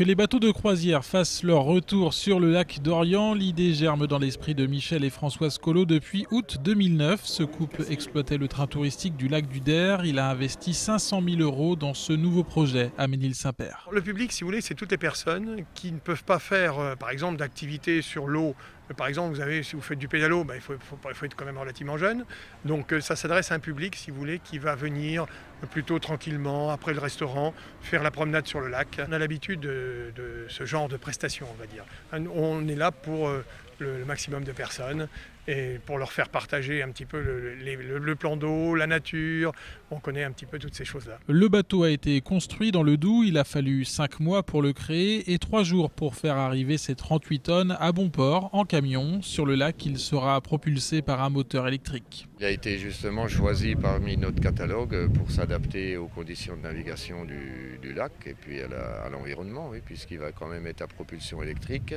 Que les bateaux de croisière fassent leur retour sur le lac d'Orient, l'idée germe dans l'esprit de Michel et Françoise Collot depuis août 2009. Ce couple exploitait le train touristique du lac du Der. Il a investi 500 000 € dans ce nouveau projet à Ménil-Saint-Père. Le public, si vous voulez, c'est toutes les personnes qui ne peuvent pas faire, par exemple, d'activités sur l'eau. Par exemple, si vous faites du pédalo, il faut être quand même relativement jeune. Donc ça s'adresse à un public, si vous voulez, qui va venir plutôt tranquillement, après le restaurant, faire la promenade sur le lac. On a l'habitude de ce genre de prestations, on va dire. On est là pour le maximum de personnes et pour leur faire partager un petit peu le plan d'eau, la nature. On connaît un petit peu toutes ces choses-là. Le bateau a été construit dans le Doubs. Il a fallu 5 mois pour le créer et 3 jours pour faire arriver ces 38 tonnes à bon port en camion. Sur le lac, il sera propulsé par un moteur électrique. Il a été justement choisi parmi notre catalogue pour s'adapter aux conditions de navigation du lac et puis à l'environnement, oui, puisqu'il va quand même être à propulsion électrique.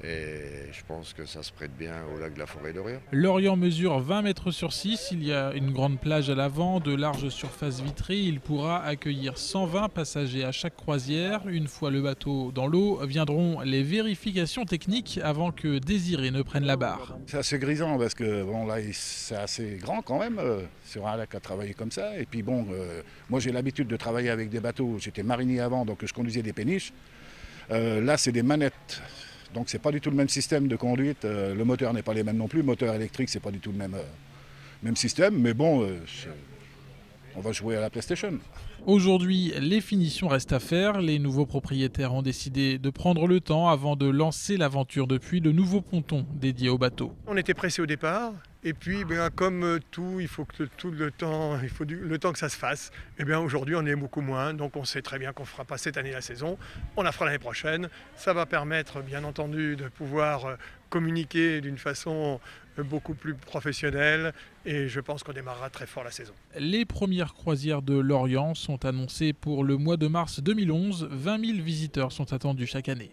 Et je pense que ça se prête bien au lac de la Forêt d'Orient. L'Orient mesure 20 mètres sur 6. Il y a une grande plage à l'avant, de larges surfaces vitrées. Il pourra accueillir 120 passagers à chaque croisière. Une fois le bateau dans l'eau, viendront les vérifications techniques avant que Désiré ne prenne la barre. C'est assez grisant parce que bon, là, c'est assez grand quand même sur un lac à travailler comme ça. Et puis bon, moi j'ai l'habitude de travailler avec des bateaux. J'étais marinier avant, donc je conduisais des péniches. Là, c'est des manettes. Donc c'est pas du tout le même système de conduite, le moteur n'est pas les mêmes non plus, le moteur électrique c'est pas du tout le même système, mais bon, on va jouer à la PlayStation. Aujourd'hui, les finitions restent à faire. Les nouveaux propriétaires ont décidé de prendre le temps avant de lancer l'aventure depuis le nouveau ponton dédié au bateau. On était pressé au départ. Et puis, comme tout, il faut que le temps que ça se fasse. Et bien aujourd'hui, on est beaucoup moins. Donc, on sait très bien qu'on ne fera pas cette année la saison. On la fera l'année prochaine. Ça va permettre, bien entendu, de pouvoir communiquer d'une façon beaucoup plus professionnelle. Et je pense qu'on démarrera très fort la saison. Les premières croisières de l'Orient sont annoncées pour le mois de mars 2011. 20 000 visiteurs sont attendus chaque année.